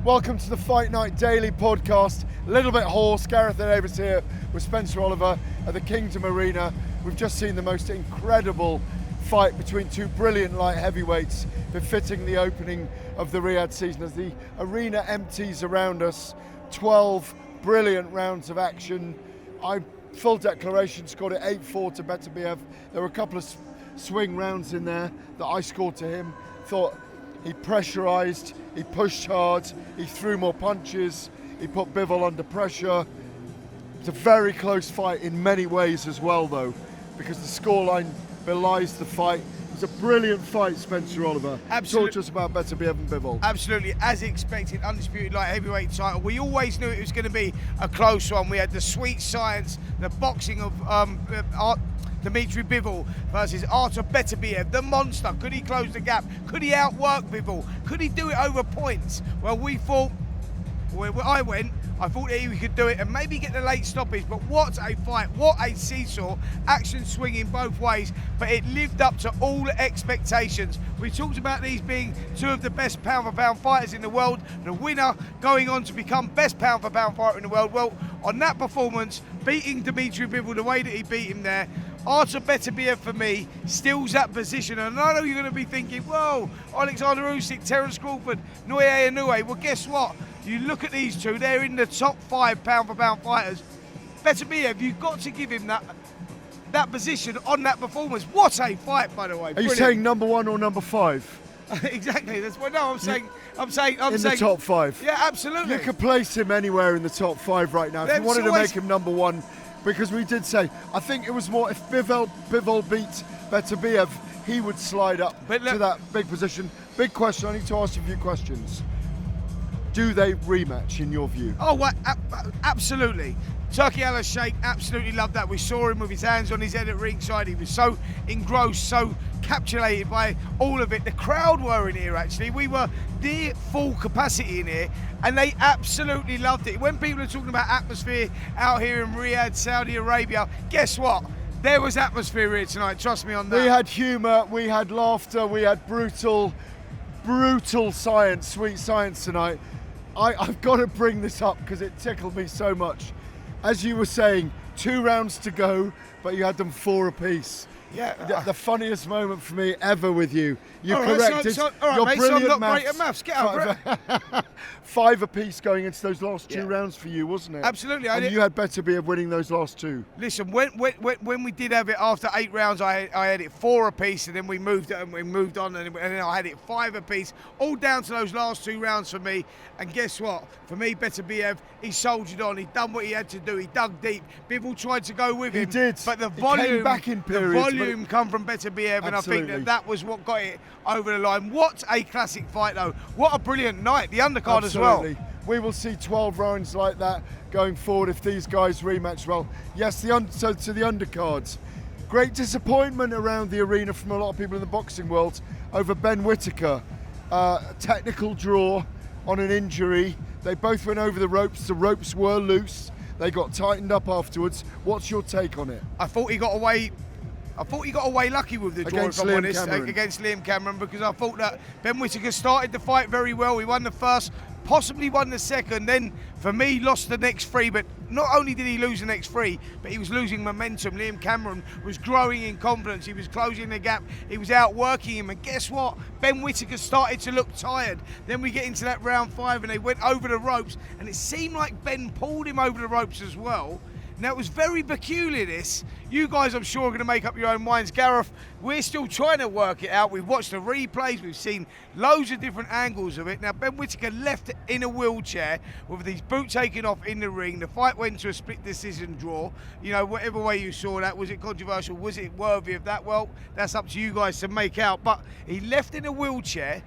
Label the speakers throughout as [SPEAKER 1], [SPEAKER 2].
[SPEAKER 1] Welcome to the Fight Night Daily podcast. A little bit hoarse. Gareth and Davies here with Spencer Oliver at the Kingdom Arena. We've just seen the most incredible fight between two brilliant light heavyweights, befitting the opening of the Riyadh season as the arena empties around us. 12 brilliant rounds of action. Full declaration, scored it 8-4 to Beterbiev. There were a couple of swing rounds in there that I scored to him. Thought he pressurised, he pushed hard, he threw more punches, he put Bivol under pressure. It's a very close fight in many ways as well though, because the scoreline belies the fight. It was a brilliant fight, Spencer Oliver. Absolutely. Talk to us about Beterbiev and Bivol.
[SPEAKER 2] Absolutely, as expected, undisputed light heavyweight title. We always knew it was going to be a close one. We had the sweet science, the boxing of Dmitry Bivol versus Artur Beterbiev, the monster. Could he close the gap? Could he outwork Bivol? Could he do it over points? Well, we thought, where I thought he could do it and maybe get the late stoppage, but what a fight, what a seesaw, action swinging both ways, but it lived up to all expectations. We talked about these being two of the best pound for pound fighters in the world, the winner going on to become best pound for pound fighter in the world. Well, on that performance, beating Dmitry Bivol the way that he beat him there, Artur Beterbiev for me steals that position. And I know you're going to be thinking, whoa, Alexander Usyk, Terence Crawford, Noye Inoue. Well, guess what? You look at these two, they're in the top 5 pound for pound fighters. Beterbiev, you've got to give him that position on that performance. What a fight, by the way.
[SPEAKER 1] Are you saying number 1 or number 5?
[SPEAKER 2] Exactly. That's what. No, I'm saying
[SPEAKER 1] the top 5.
[SPEAKER 2] Yeah, absolutely.
[SPEAKER 1] You could place him anywhere in the top 5 right now if you wanted to make him number 1. Because we did say, I think it was more if Bivol beat Beterbiev, he would slide up to that big position. Big question. I need to ask you a few questions. Do they rematch in your view?
[SPEAKER 2] Oh, well, absolutely. Turkey Al Sheikh absolutely loved that. We saw him with his hands on his head at ringside. He was so engrossed, so captivated by all of it. The crowd were in here actually. We were near full capacity in here and they absolutely loved it. When people are talking about atmosphere out here in Riyadh, Saudi Arabia, guess what? There was atmosphere here tonight, trust me on that.
[SPEAKER 1] We had humour, we had laughter, we had brutal science, sweet science tonight. I've got to bring this up because it tickled me so much. As you were saying, 2 rounds to go, but you had them 4 apiece.
[SPEAKER 2] Yeah,
[SPEAKER 1] the funniest moment for me ever with you. You
[SPEAKER 2] all
[SPEAKER 1] corrected
[SPEAKER 2] all right,
[SPEAKER 1] your
[SPEAKER 2] mate,
[SPEAKER 1] brilliant
[SPEAKER 2] so I'm not
[SPEAKER 1] maths.
[SPEAKER 2] great at maths. Get over it.
[SPEAKER 1] 5 apiece going into those last 2 rounds for you, wasn't it?
[SPEAKER 2] Absolutely.
[SPEAKER 1] And you had Beterbiev winning those last 2.
[SPEAKER 2] Listen, when we did have it after 8 rounds, I had it 4 apiece, and then we moved on, and then I had it 5 apiece, all down to those last 2 rounds for me. And guess what? For me, Beterbiev, he soldiered on. He done what he had to do. He dug deep. Bivol tried to go with him.
[SPEAKER 1] He did.
[SPEAKER 2] But the
[SPEAKER 1] He
[SPEAKER 2] volume,
[SPEAKER 1] came back in periods,
[SPEAKER 2] come from Beterbiev, and I think
[SPEAKER 1] Absolutely.
[SPEAKER 2] that was what got it over the line. What a classic fight, though. What a brilliant night. The undercard as well.
[SPEAKER 1] We will see 12 rounds like that going forward if these guys rematch well. Yes, so to the undercards. Great disappointment around the arena from a lot of people in the boxing world over Ben Whittaker. Technical draw on an injury. They both went over the ropes. The ropes were loose. They got tightened up afterwards. What's your take on it?
[SPEAKER 2] I thought he got away lucky with the draw, if I'm honest, against Liam Cameron, because I thought that Ben Whittaker started the fight very well. He won the first, possibly won the second, then for me lost the next 3, but not only did he lose the next 3, but he was losing momentum. Liam Cameron was growing in confidence, he was closing the gap, he was outworking him, and guess what? Ben Whittaker started to look tired. Then we get into that round 5 and they went over the ropes, and it seemed like Ben pulled him over the ropes as well. Now, it was very peculiar, this. You guys, I'm sure, are going to make up your own minds. Gareth, we're still trying to work it out. We've watched the replays. We've seen loads of different angles of it. Now, Ben Whittaker left in a wheelchair with his boot taken off in the ring. The fight went to a split decision draw. You know, whatever way you saw that, was it controversial? Was it worthy of that? Well, that's up to you guys to make out. But he left in a wheelchair,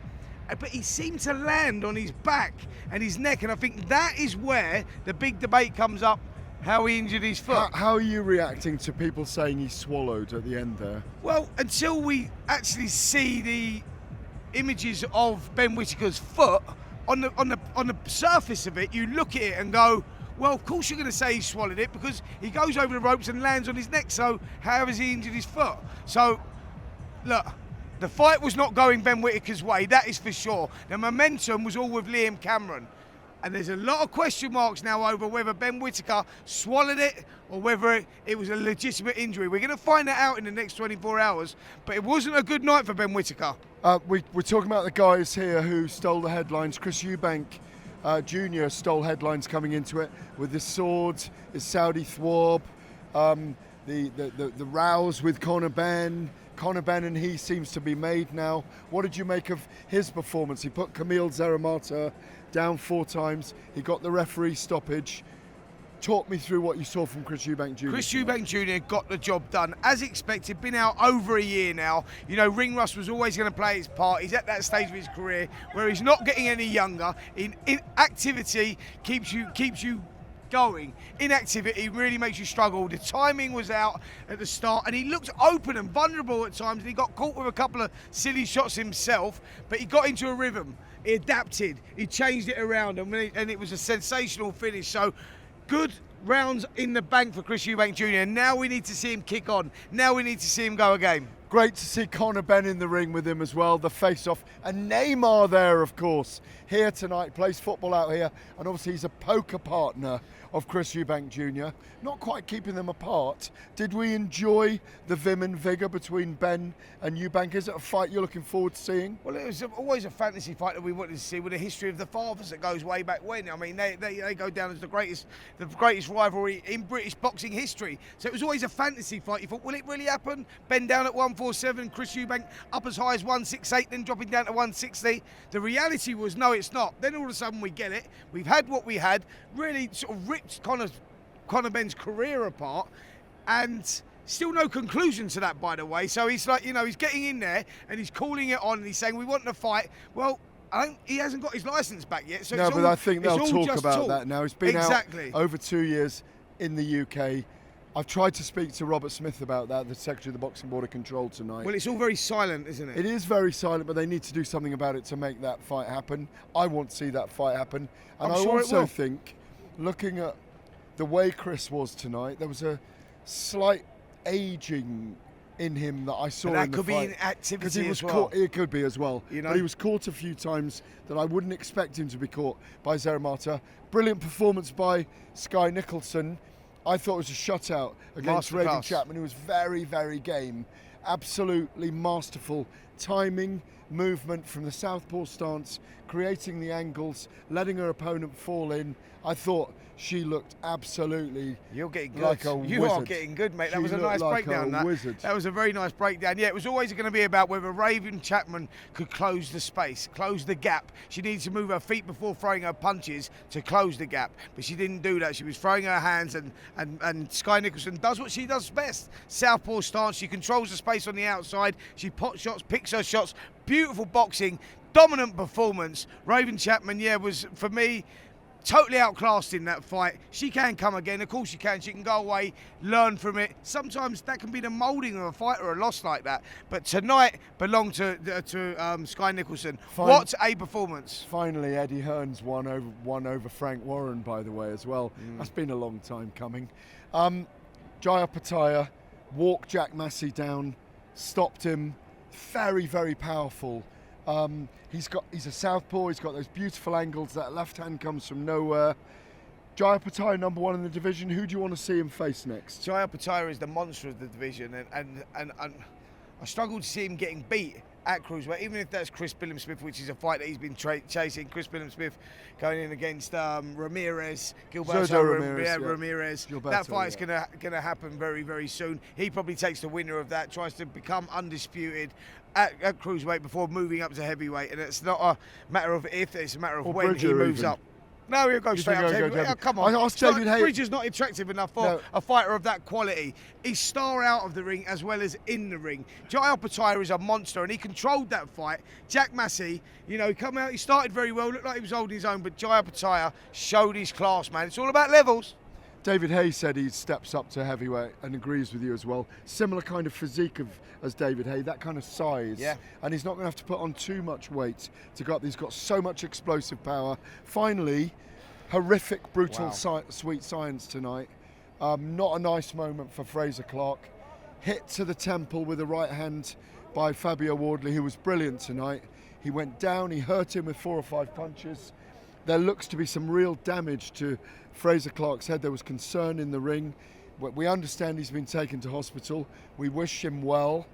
[SPEAKER 2] but he seemed to land on his back and his neck. And I think that is where the big debate comes up. How he injured his foot.
[SPEAKER 1] How are you reacting to people saying he swallowed at the end there?
[SPEAKER 2] Well, until we actually see the images of Ben Whittaker's foot, on the surface of it, you look at it and go, well, of course you're going to say he swallowed it because he goes over the ropes and lands on his neck. So how has he injured his foot? So, look, The fight was not going Ben Whittaker's way, that is for sure. The momentum was all with Liam Cameron. And there's a lot of question marks now over whether Ben Whittaker swallowed it or whether it was a legitimate injury. We're going to find that out in the next 24 hours, but it wasn't a good night for Ben Whittaker.
[SPEAKER 1] We're talking about the guys here who stole the headlines. Chris Eubank Jr. stole headlines coming into it with the swords, his Saudi thwab, the rows with Conor Ben. Conor Ben and he seems to be made now. What did you make of his performance? He put Kamil Zeramata down 4 times. He got the referee stoppage. Talk me through what you saw from Chris Eubank Jr.
[SPEAKER 2] Chris Eubank Jr. got the job done. As expected, been out over a year now. You know, ring rust was always going to play its part. He's at that stage of his career where he's not getting any younger. In activity keeps you going. Inactivity really makes you struggle. The timing was out at the start and he looked open and vulnerable at times, and he got caught with a couple of silly shots himself, but he got into a rhythm. He adapted, he changed it around, and it was a sensational finish. So good rounds in the bank for Chris Eubank Jr. Now we need to see him kick on. Now we need to see him go again.
[SPEAKER 1] Great to see Conor Ben in the ring with him as well, the face-off. And Neymar there, of course, here tonight, plays football out here. And obviously he's a poker partner of Chris Eubank Jr. Not quite keeping them apart. Did we enjoy the vim and vigour between Ben and Eubank? Is it a fight you're looking forward to seeing?
[SPEAKER 2] Well, it was always a fantasy fight that we wanted to see, with a history of the fathers that goes way back when. I mean, they go down as the greatest rivalry in British boxing history. So it was always a fantasy fight. You thought, will it really happen? Ben down at 147, Chris Eubank up as high as 168, then dropping down to 160. The reality was, no, it's not. Then all of a sudden we get it. We've had what we had. Really sort of ripped Conor Ben's career apart, and still no conclusion to that, by the way. So he's like, you know, he's getting in there and he's calling it on and he's saying we want to fight. Well, he hasn't got his licence back yet. So
[SPEAKER 1] no, but I think they'll talk about
[SPEAKER 2] talk.
[SPEAKER 1] that now. He's been out over 2 years in the UK. I've tried to speak to Robert Smith about that, the Secretary of the Boxing Board of Control, tonight.
[SPEAKER 2] Well, it's all very silent, isn't it?
[SPEAKER 1] It is very silent, but they need to do something about it to make that fight happen. I want to see that fight happen. And I also think, looking at the way Chris was tonight, there was a slight ageing in him that I saw in the fight.
[SPEAKER 2] That could be inactivity as well.
[SPEAKER 1] Caught, it could be as well.
[SPEAKER 2] You know?
[SPEAKER 1] But he was caught a few times that I wouldn't expect him to be caught by Zeramata. Brilliant performance by Sky Nicholson. I thought it was a shutout against Raven Chapman, who was very, very game. Absolutely masterful timing, movement from the southpaw stance, creating the angles, letting her opponent fall in. I thought she looked absolutely like a wizard.
[SPEAKER 2] You are getting good, mate. That was a nice breakdown. That was a very nice breakdown. Yeah, it was always going to be about whether Raven Chapman could close the space, close the gap. She needed to move her feet before throwing her punches to close the gap, but she didn't do that. She was throwing her hands, and Sky Nicholson does what she does best. Southpaw stance. She controls the space on the outside. She pot shots, picks her shots. Beautiful boxing, dominant performance. Raven Chapman, was, for me, totally outclassed in that fight. She can come again, of course she can. She can go away, learn from it. Sometimes that can be the moulding of a fight or a loss like that. But tonight belonged to Sky Nicholson. What a performance!
[SPEAKER 1] Finally, Eddie Hearn's won over Frank Warren, by the way, as well. That's been a long time coming. Jaya Pataya walked Jack Massey down, stopped him. Very, very powerful. He's a southpaw. He's got those beautiful angles. That left hand comes from nowhere. Jaya Pataya, number 1 in the division. Who do you want to see him face next?
[SPEAKER 2] Jaya Pataya is the monster of the division, and I struggle to see him getting beat at cruiserweight, even if that's Chris Billam-Smith, which is a fight that he's been chasing. Chris Billam-Smith going in against Ramirez, Gilberto Ramirez. That fight's gonna happen very, very soon. He probably takes the winner of that, tries to become undisputed at cruiserweight before moving up to heavyweight, and it's not a matter of if, it's a matter of when he moves up. No, he'll go straight up to heavyweight. Oh, come on. Bridge is not attractive enough for a fighter of that quality. He's star out of the ring as well as in the ring. Jaya Pataya is a monster, and he controlled that fight. Jack Massey, he come out, he started very well, looked like he was holding his own, but Jaya Pataya showed his class, man. It's all about levels.
[SPEAKER 1] David Hay said he steps up to heavyweight and agrees with you as well. Similar kind of physique as David Hay, that kind of size. Yeah. And he's not going to have to put on too much weight to go up. He's got so much explosive power. Finally, horrific, brutal, sweet science tonight. Not a nice moment for Fraser Clark. Hit to the temple with the right hand by Fabio Wardley, who was brilliant tonight. He went down, he hurt him with 4 or 5 punches. There looks to be some real damage to Fraser Clarke's head. There was concern in the ring. We understand he's been taken to hospital. We wish him well.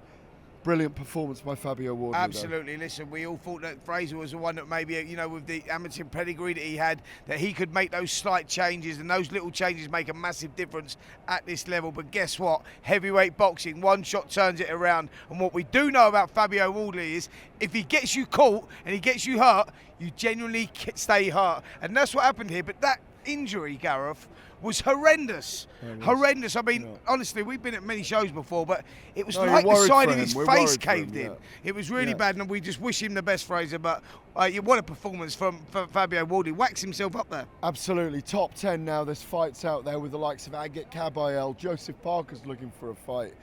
[SPEAKER 1] Brilliant performance by Fabio Wardley.
[SPEAKER 2] Absolutely.
[SPEAKER 1] Though.
[SPEAKER 2] Listen, we all thought that Fraser was the one that maybe, you know, with the amateur pedigree that he had, that he could make those slight changes, and those little changes make a massive difference at this level. But guess what? Heavyweight boxing, one shot turns it around. And what we do know about Fabio Wardley is if he gets you caught and he gets you hurt, you genuinely stay hurt. And that's what happened here. But that injury, Gareth, was horrendous. Horrendous. I mean, honestly, we've been at many shows before, but it was like the side of his face caved in. It was really bad, and we just wish him the best, Fraser. But what a performance from Fabio Wardley. Wax himself up there.
[SPEAKER 1] Absolutely. Top 10 now. There's fights out there with the likes of Agit Kabayel. Joseph Parker's looking for a fight.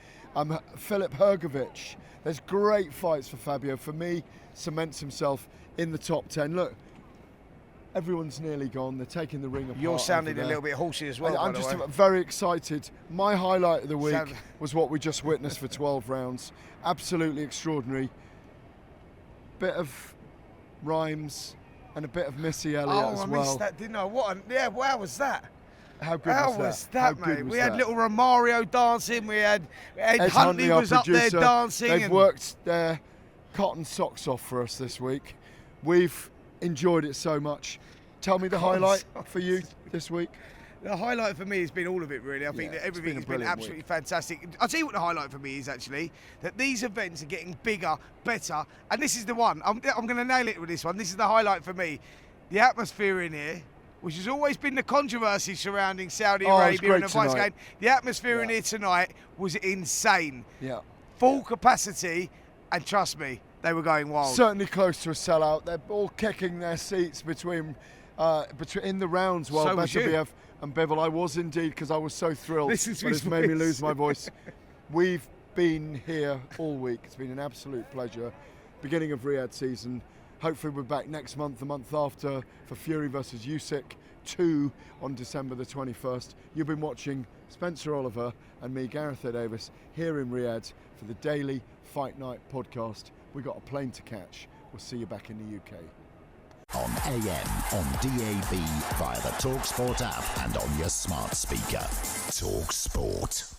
[SPEAKER 1] Filip Hrgovic. There's great fights for Fabio. For me, cements himself in the top 10. Look, everyone's nearly gone. They're taking the ring apart.
[SPEAKER 2] You're sounding a little bit horsey as well.
[SPEAKER 1] I'm just very excited. My highlight of the week was what we just witnessed for 12 rounds. Absolutely extraordinary. Bit of rhymes and a bit of Missy Elliott as well.
[SPEAKER 2] I missed that, didn't I? Wow, was that?
[SPEAKER 1] How good was that?
[SPEAKER 2] Mate? We had little Romario dancing. We had Ed Huntley was up there dancing.
[SPEAKER 1] They've worked their cotton socks off for us this week. We've enjoyed it so much. Tell me the highlight for you this week.
[SPEAKER 2] The highlight for me has been all of it, really. I think that everything has been absolutely fantastic. I'll tell you what the highlight for me is, actually, that these events are getting bigger, better, and this is the one. I'm going to nail it with this one. This is the highlight for me. The atmosphere in here, which has always been the controversy surrounding Saudi Arabia and the vice game. The atmosphere in here tonight was insane. Yeah. Full capacity, and trust me, they were going wild.
[SPEAKER 1] Certainly close to a sellout. They're all kicking their seats between in the rounds while Beterbiev and Bivol. I was indeed, because I was so thrilled. But it's made me lose my voice. We've been here all week. It's been an absolute pleasure. Beginning of Riyadh season. Hopefully we're back next month, the month after, for Fury versus Usyk 2 on December the 21st. You've been watching Spencer Oliver and me, Gareth Davies, here in Riyadh for the Daily Fight Night podcast. We've got a plane to catch. We'll see you back in the UK.
[SPEAKER 3] On AM, on DAB, via the talkSPORT app and on your smart speaker. talkSPORT.